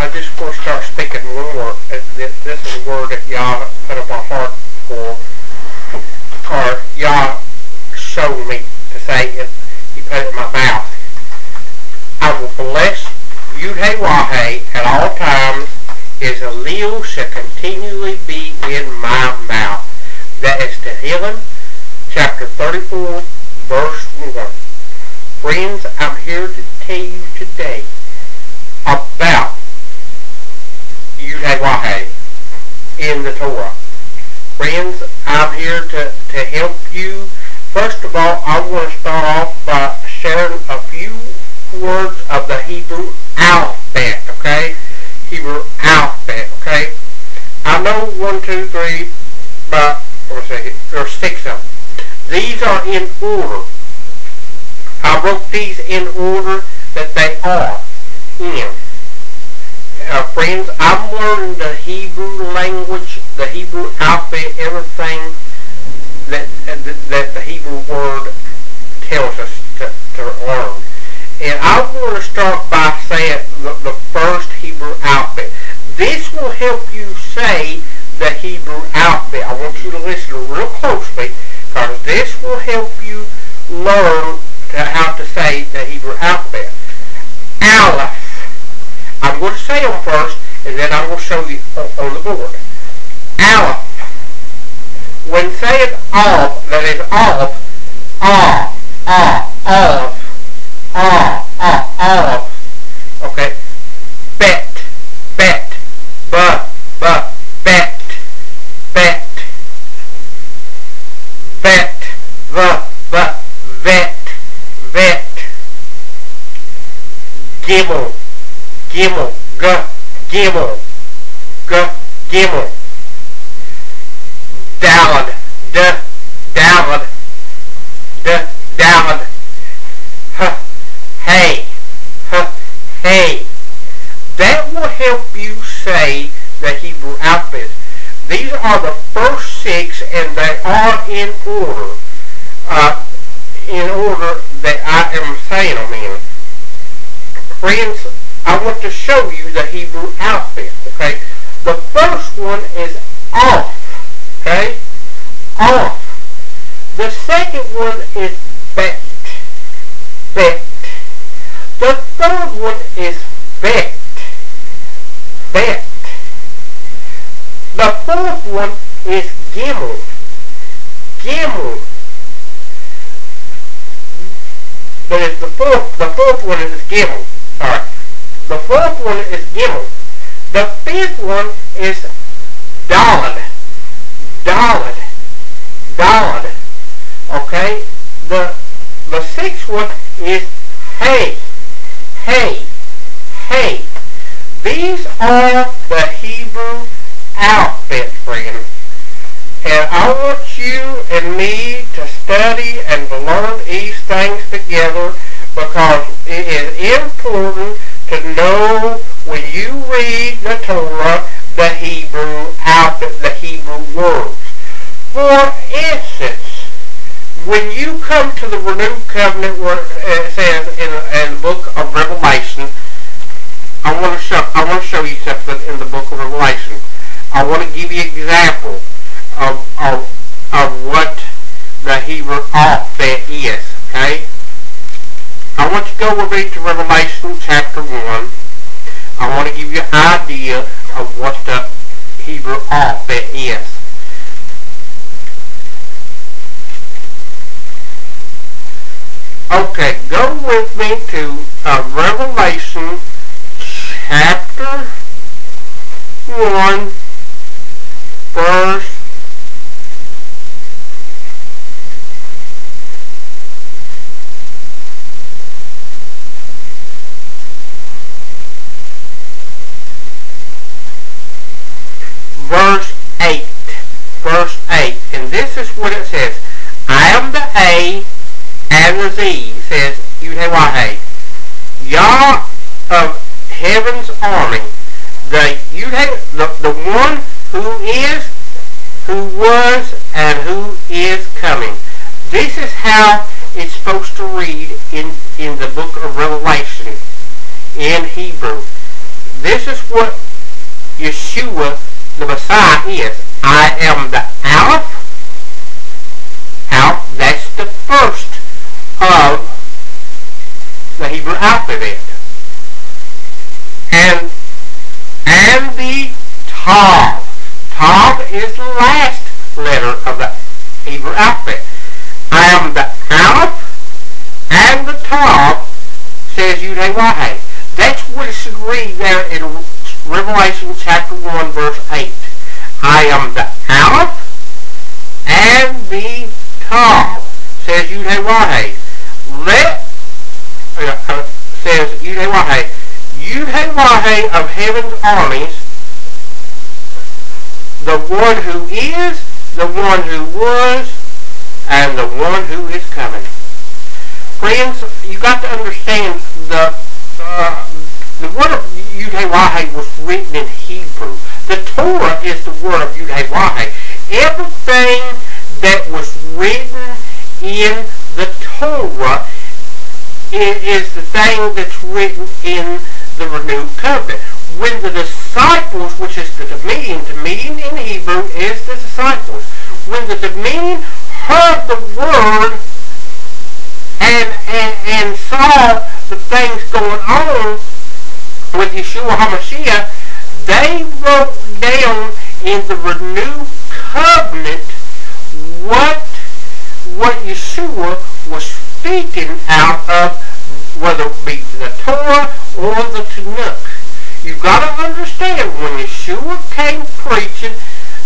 I just want to start speaking one word. This is a word that y'all put up my heart for, or y'all showed me to say if you put it in my mouth. I will bless Yud-Heh-Wah-Heh at all times. His allele shall continually be in my mouth. That is Tehillim, chapter 34, verse 1. Friends, I'm here to tell you today about Yud-Heh-Wah-Heh in the Torah. Friends, I'm here to help you. First of all, I want to start off by sharing a few words of the Hebrew alphabet, okay? Hebrew alphabet, okay? I know 1, 2, 3, but there are 6 of them. These are in order. I wrote these in order that they are in. Friends, I'm learning the Hebrew language, the Hebrew alphabet, everything that the Hebrew word tells us to learn. And I want to start by saying the first Hebrew alphabet. This will help you say the Hebrew alphabet. I want you to listen real closely, because this will help you learn how to say the Hebrew alphabet. Aleph. I'm going to say them first, and then I'm going to show you on the board. Aleph. When saying Aleph, that is Aleph, Aleph. Okay. Bet, bet, bet, bet, vet. Gimel, gimel. Dalad, hey. That will help you say the Hebrew alphabet. These are the first 6, and they are in order that I am saying them in. Friends, I want to show you the Hebrew alphabet, okay? The first one is Aleph, okay? Aleph. The second one is Bet. The third one is Bet. The fourth one is Gimel. That is the fourth one is Gimel. Alright. The fourth one is Gimel. The fifth one is Dalad. Okay? The sixth one is Hey. These are the Hebrew alphabet, friends. And I want you and me to study and to learn these things together, because it is important to know when you read the Torah, the Hebrew alphabet, the Hebrew words. For instance, when you come to the renewed covenant, where it says in the book of Revelation, I want to show you something in the book of Revelation. I want to give you an example of what the Hebrew alphabet is. Okay. I want you to go with me to Revelation chapter 1. I want to give you an idea of what the Hebrew alphabet is. Okay, go with me to Revelation chapter 1, verse 8. Verse 8. And this is what it says. I am the A and the Z. It says Yud-Heh-Wah-Heh. Yah of heaven's army. The one who is, who was, and who is coming. This is how it's supposed to read in the book of Revelation in Hebrew. This is what Yeshua, the Messiah, is. I am the Aleph. That's the first of the Hebrew alphabet. And the Tav. Tav is the last letter of the Hebrew alphabet. I am the Aleph and the Tav, says Yud-Heh-Wah-Heh. That's what is agreed there in Revelation chapter 1, verse 8. I am the Aleph and the Tav, says Yud-Heh-Wah-Heh. Says Yud-Heh-Wah-Heh. Yud-Heh-Wah-Heh of heaven's armies, the one who is, the one who was, and the one who is coming. Friends, you got to understand the word of Yud-Heh-Wah-Heh was written in Hebrew. The Torah is the word of Yud-Heh-Wah-Heh. Everything that was written in the Torah is the thing that's written in the renewed covenant. When the disciples, which is the Demean in Hebrew is the disciples, when the Demean heard the word and saw the things going on with Yeshua HaMashiach, they wrote down in the renewed covenant what Yeshua was speaking out of, whether it be the Torah or the Tanakh. You've got to understand, when Yeshua came preaching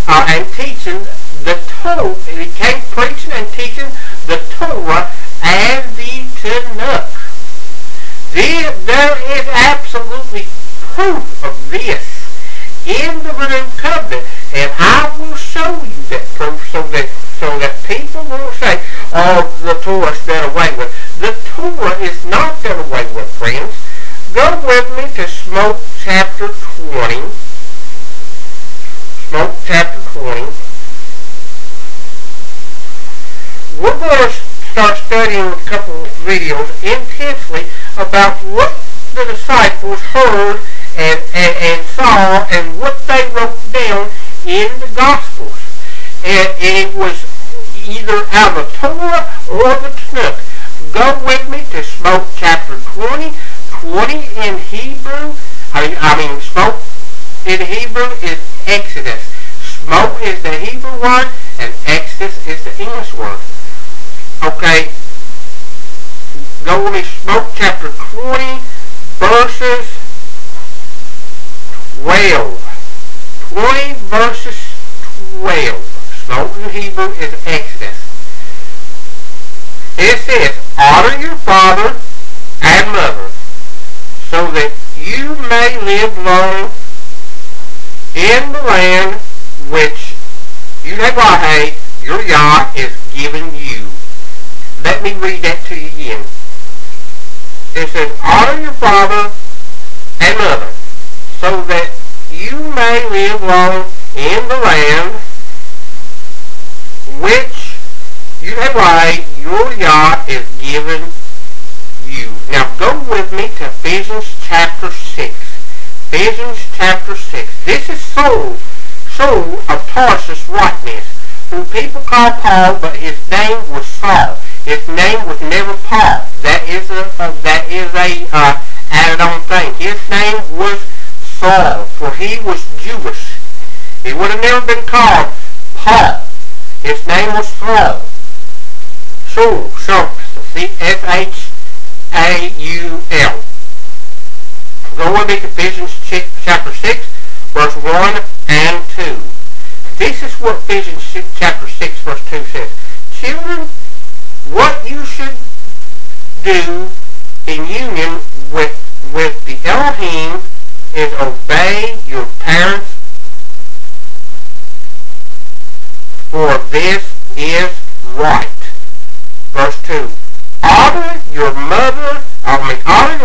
and teaching the Torah, he came preaching and teaching the Torah and the Tanakh. There is absolutely proof of this in the renewed covenant, and I will show you that proof so that people won't say, oh, the Torah is done away with. The Torah is not done away with, friends. Go with me to Smoke chapter 20. Smoke chapter 20. We're going to start studying a couple of videos intensely about what the disciples heard and saw and what they wrote down in the Gospels. And it was either out of the Torah or the Tanakh. Go with me to Smoke chapter 20. 20 in Hebrew, smoke in Hebrew is Exodus. Smoke is the Hebrew word, and Exodus is the English word. Okay, go with me, Smoke chapter 20, verses 12. 20 verses 12. Smoke in Hebrew is Exodus. It says, honor your father and mother, so that you may live long in the land which Yud-Heh-Wah-Heh, your Yah, is giving you. Let me read that to you again. It says, honor your father and mother, so that you may live long in the land which Yud-Heh-Wah-Heh, your Yah, is giving you. Now go with me to Ephesians chapter 6. Ephesians chapter 6. This is Saul of Tarsus writing this, who people call Paul, but his name was Saul. His name was never Paul. That is a added on thing. His name was Saul, for he was Jewish. He would have never been called Paul. His name was Saul. Saul, C-S-H-A-U-L. Go with me to Ephesians chapter 6, verse 1 and 2. This is what Ephesians chapter 6, verse 2 says. Children, what you should do in union with the Elohim is obey your parents, for this is right. Verse 2. Honor your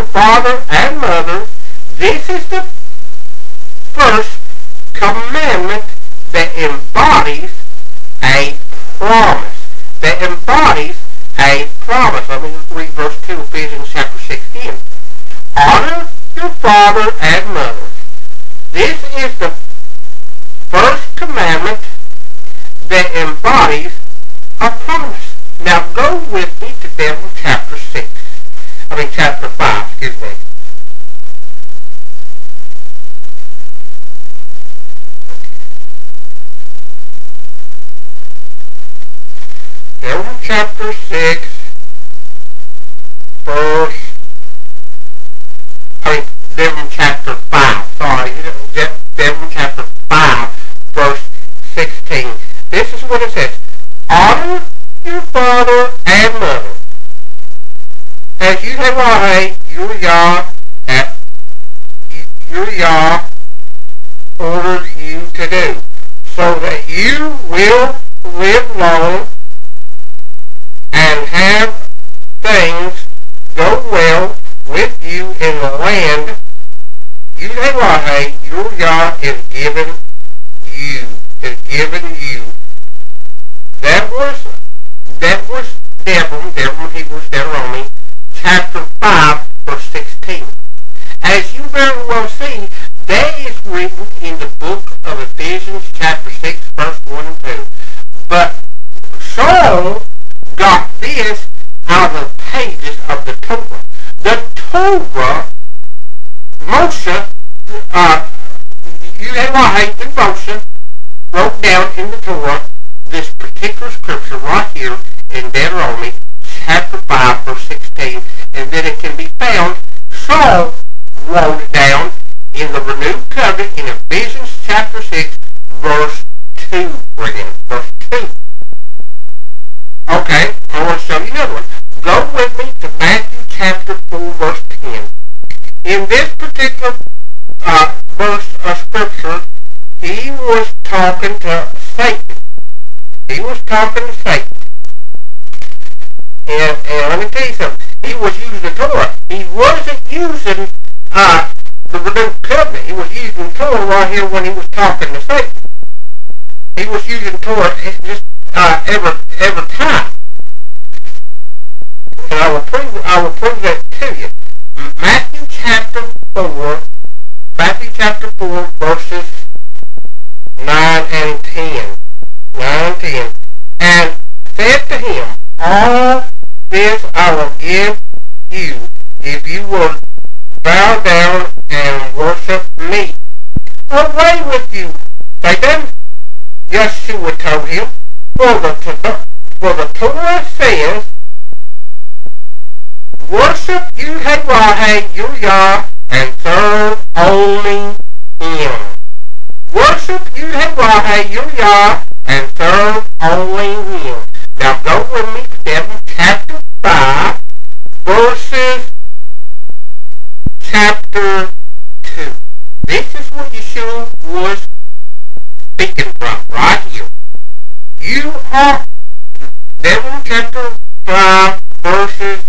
father and mother. This is the first commandment that embodies a promise. Let me read verse 2 of Ephesians chapter 6 again. Honor your father and mother. This is the first commandment that embodies a promise. Now go with me to Daniel chapter 5, excuse me. Daniel chapter 6, Daniel chapter 5, Daniel chapter 5, verse 16. This is what it says. Honor your father and mother, as Yeshua, your Yah, ordered you to do, so that you will live long and have things go well with you in the land Yeshua, your Yah, is given you. That was Deuteronomy chapter 5, verse 16. As you very well see, that is written in the book of Ephesians chapter 6, verse 1 and 2. But Saul got this out of the pages of the Torah. The Torah, Moshe, Moshe wrote down in the Torah this particular scripture right here in Deuteronomy chapter 5, verse 16, and then it can be found. Saul wrote it down in the renewed covenant in Ephesians chapter 6, verse 2, verse 2. Okay, I want to show you another one. Go with me to Matthew chapter 4, verse 10. In this particular verse of scripture, he was talking to Satan. And let me tell you something. He was using the Torah. He wasn't using the renewed covenant. He was using Torah right here when he was talking to Satan. He was using Torah just every time. And I will prove that to you. Matthew chapter 4, verses 9 and 10. And said to him, all this I will give you, if you will bow down and worship me. Away with you, Satan. Yeshua told him, for the Torah says, worship Yeshua, your Yah, and serve only him. Worship Yeshua, your Yah, and serve only him. Now go with me to Daniel chapter 5, verses chapter 2. This is what Yeshua was speaking from right here. You are, Daniel chapter 5, verses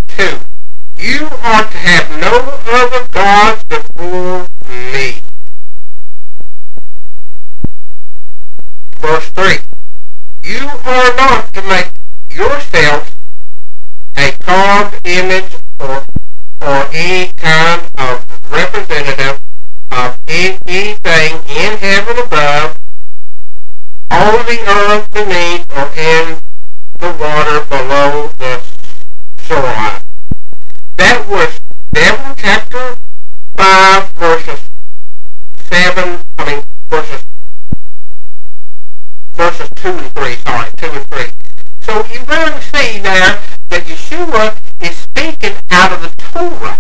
2. You are to have no other gods before me. Verse 3. You are not to make yourselves a carved image or any kind of representative of anything in heaven above, on the earth beneath, or in the water below the shoreline. That was Daniel chapter 5, verses 2 and 3, 2 and 3. So you really see there that Yeshua is speaking out of the Torah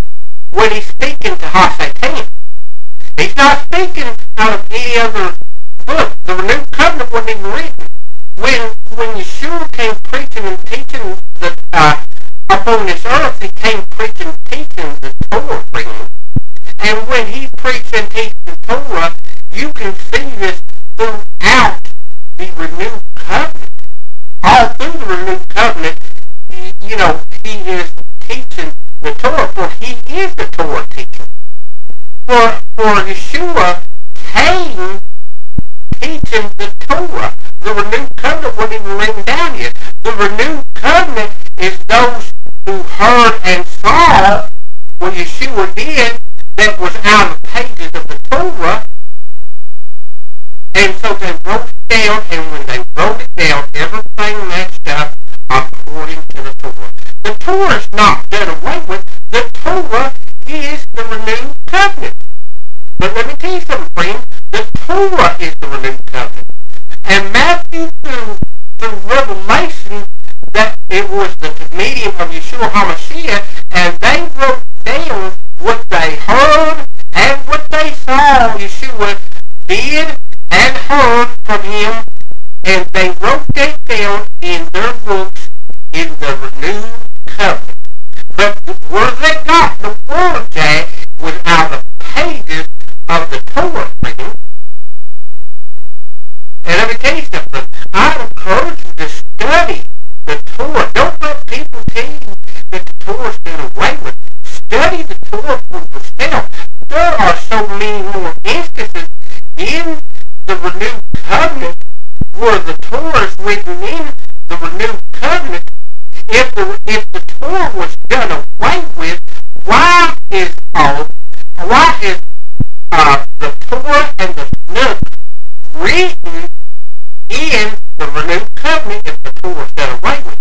when he's speaking to Satan. He's not speaking out of any other book. The renewed covenant wasn't even written. When Yeshua came preaching and teaching upon this earth, he came preaching and teaching the Torah for him. And when he preached and teached the Torah, you can see this throughout the renewed covenant. All through the renewed covenant, he is teaching the Torah, for he is the Torah teacher. For Yeshua came teaching the Torah. The renewed covenant wasn't even written down yet. The renewed covenant is those who heard and saw what Yeshua did that was out of And so they wrote it down, and when they wrote it down, everything matched up according to the Torah. The Torah is not done away with. The Torah is the renewed covenant. But let me tell you something, friends. The Torah is the renewed covenant. And Matthew through Revelation, that it was the medium of Yeshua HaMashiach, and they wrote down what they heard and what they saw Yeshua did and heard from him, and they wrote that down in their books in the renewed covenant. But where they got the words at was out of the pages of the Torah, friends. And let me tell you something. I encourage you to study the Torah. Don't let people tell you that the Torah's done away with. Study the Torah for yourself. There are so many more instances in the renewed covenant where the Torah is written in the renewed covenant. If the Torah was done away with, why is the Torah and the Tanakh written in the renewed covenant if the Torah was done away with?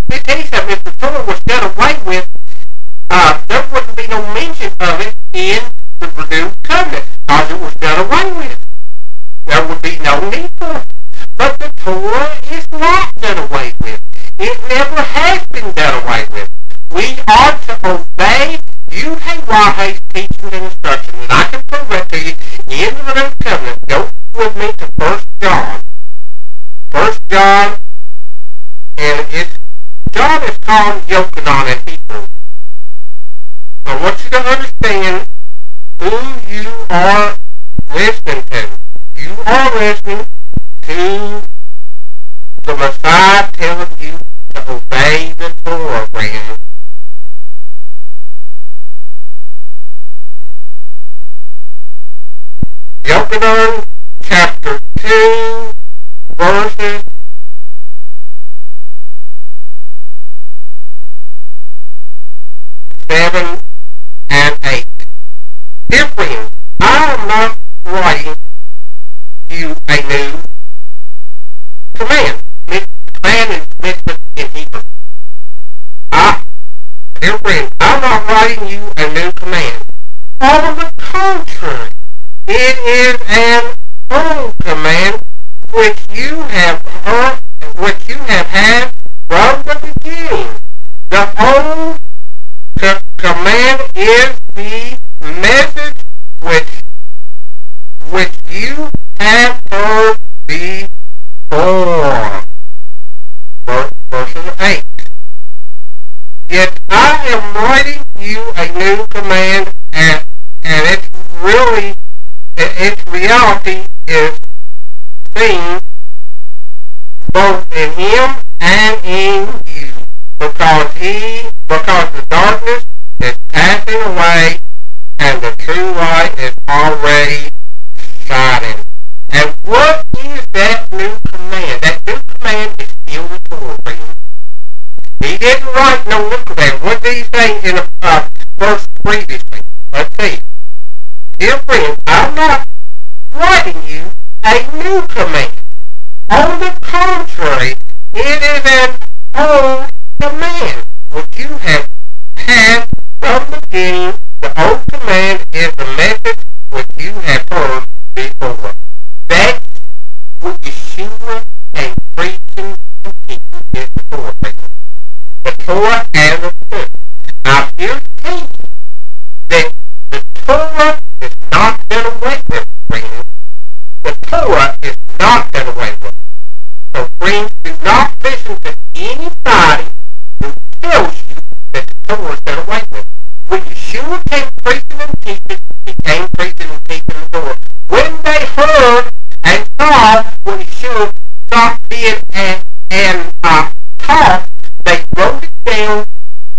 Let me tell you something. If the Torah was done away with, there wouldn't be no mention of it in the renewed covenant because it was done away with. There would be no need for it. But the Torah is not done away with. It never has been done away with. We are to obey Yud-Heh-Wah-Heh's teachings and instructions, and I can prove that to you in the renewed covenant. Go with me to 1 John. 1 John, and John is called Yochanan in Hebrew. I want you to understand who you are listening to. You are listening to the Messiah telling you to obey the Torah, friends. Yochanan chapter 2, verses 7 and 8. Dear friends, I am not writing you a new command. Command is mentioned in Hebrew. Dear friends, I'm not writing you a new command. On the contrary, it is an old command which you have heard, which you have had from the beginning. The old command is the message which you have heard before. Verse 8. Yet I am writing you a new command, and its reality is seen both in him and in you, because the darkness is passing away and the true light is already shining. And what is that new command? That new command is still the Torah, friends. He didn't write no new command. What did he say in the verse previously? Let's see. Dear friends, I'm not writing you a new command. On the contrary, it is an old command which you have had from the beginning. The old command is the message which you have heard before. That's what Yeshua and preaching and teaching is the Torah. The Torah and the Tanakh. Now here's the key. That the Torah is not done away with, friends. The Torah is not done away with. So friends, do not listen to anybody who tells you that the Torah is done away with. When Yeshua came preaching and teaching, he came preaching and teaching the Torah. When they heard and saw what Yeshua did and taught, they wrote it down,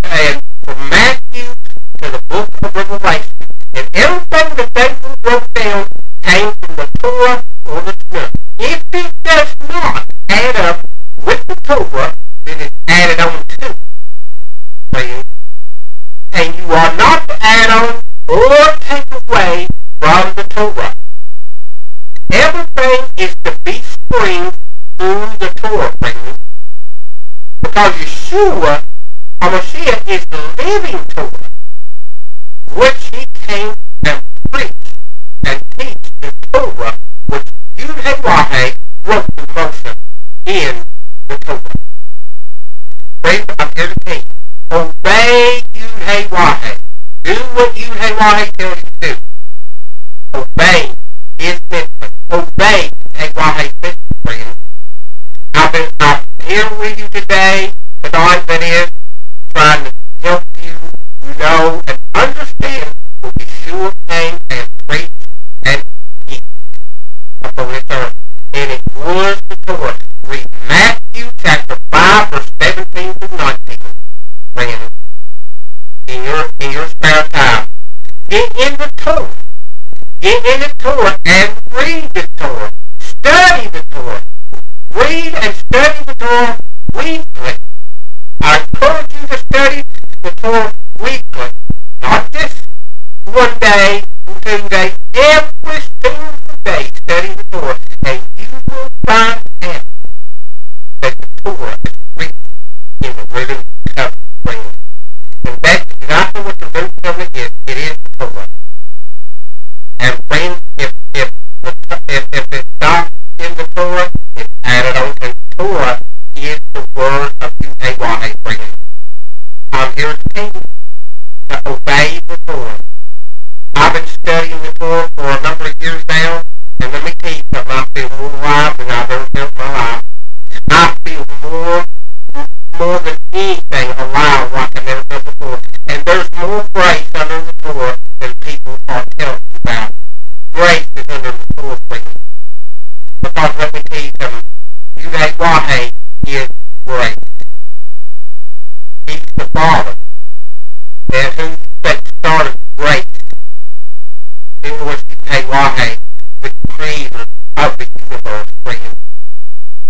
and from Matthew to the book of Revelation. And everything that they wrote down came from the Torah or the Tanakh. If it does not add up with the Torah, then it's added on to. And you are not to add on Yeshua, Mashiach, is the living Torah, which he came and preached and teach the Torah, which Yud-Heh-Wah-Heh wrote to Moshe in the Torah. Friends, I'm here to tell you, obey Yud-Heh-Wah-Heh. Do what Yud-Heh-Wah-Heh tells you to do. Obey his mission. Obey Yud-Heh-Wah-Heh's mission, friends. I'm here with you today, tonight that is, trying to help you know and understand what Yeshua came and preached and teach upon this earth. And it was the Torah. Read Matthew chapter 5, verse 17 through 19, friends, in your spare time. Get in the Torah. Get in the Torah and read the Torah. Study the Torah. Read and study the Torah weekly. I encourage you to study the Torah weekly. Not just one day, 2 days. Every single day study the Torah. And you will find out that the Torah is written in the written covenant, friends. And that's exactly what the written covenant is. It is the Torah. And friends, if it's not in the Torah, it's added on. And Torah is the word of Yud-Heh-Wah-Heh, friends. I'm here to tell you to obey the Torah. I've been studying the Torah for a number of years now, and let me tell you something. I feel more alive than I've ever felt in my life. I feel more than anything alive like I've never felt before. And there's more grace under the Torah than people are telling you about. Grace is under the Torah, friends. Because let me tell you something. Yud-Heh-Wah-Heh is grace. He's the Father. And who that started grace? It was Yud-Heh-Wah-Heh, the creator of the universe, friends.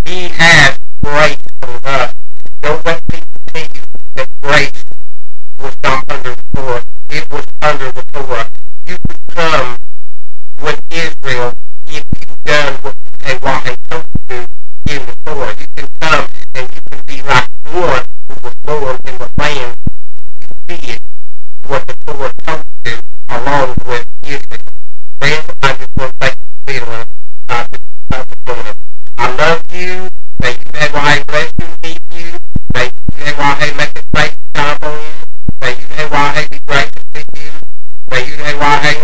He has grace for us. Don't let people tell you that grace was not under the Torah. It was under the Torah. You could come with Israel if you've done what Yud-Heh-Wah-Heh told you to do in the Torah. You can come and you can be like one who was born in the land. You see it, what the Torah told you to, along with Israel. Friends, I just want to thank you for being with us. I love you. May Yud-Heh-Wah-Heh bless you and keep you. May Yud-Heh-Wah-Heh make his face shine upon you. May Yud-Heh-Wah-Heh be gracious to you. May Yud-Heh-Wah-Heh